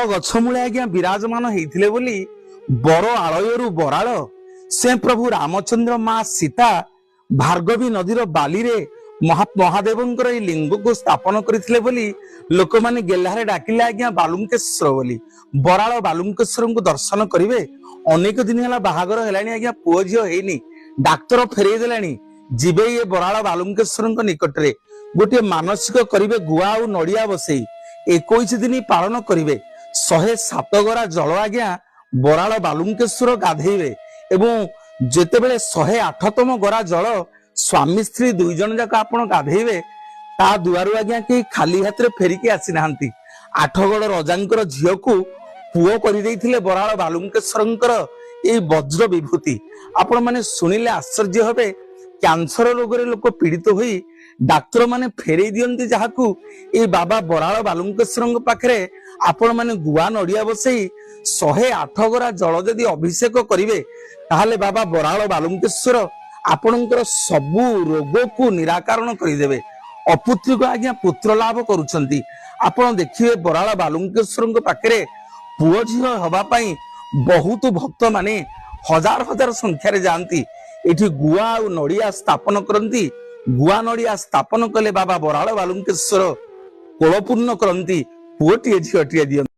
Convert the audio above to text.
गछमूले आज्ञा विराजमान होते बोली बर आलयरू बराल से प्रभु रामचंद्र माँ सीता भार्गवी नदीर बाली रे महादेवंकर ए लिंग को स्थापन करथिले बोली लोक माने गेल्हारे डाकिले आज्ञा बालुंकेश्वर बोली बराल बालुंकेश्वर को दर्शन करिवे। अनेक दिन हला बाहागर हेलानी आज्ञा पुओ झियो हेनी डाक्तर फेरई देलानी जिबे ये बराल बालुंकेश्वर निकट रे गोटे मानसिक करिवे गुआ और नड़िया बसई 21 दिन पालन करिवे 107 गरा जल आज्ञा बराल बालुंकेश्वर गाधेइबे एवं जेतेबेले 108तम गरा जल स्वामी स्त्री दुई जन जाक आपण गाधेइबे ता दुआरु आज्ञा कि खाली हाथ रे फेरिकी आसी नाहंती। आठगड़ रजांकर झियो को पुओ करि देइथिले बराल बालुंकेश्वरंकर ए वज्र विभूति। आपण माने सुनिले आश्चर्य होबे कैंसर रोग रे लोक पीड़ित होई डाक्तर माने फेरई दियंती जाहाकू ए बाबा बराल बालुंकेश्वरंग पाखरे आपण माने गुआ नड़िया बसई 108 गरा जल जदि अभिषेक करिवे ताहाले बाबा बराल बालुंकेश्वर आपणकर सबु रोग को निराकरण करिदेवे। अपुत्री आज्ञा पुत्र लाभ करुछंती। आपण देखिए बराल बालुंकेश्वर पाखरे पुओ झियो हबा पई बहुत भक्त माने हजार हजार संख्यारे जानती एठी गुआ और नड़िया स्थापन करंती। गुआ नड़िया स्थापन कले बाबा बराल बालुंकेश्वर कोलपूर्ण करंती पुओटीए झियोटीए दियंती।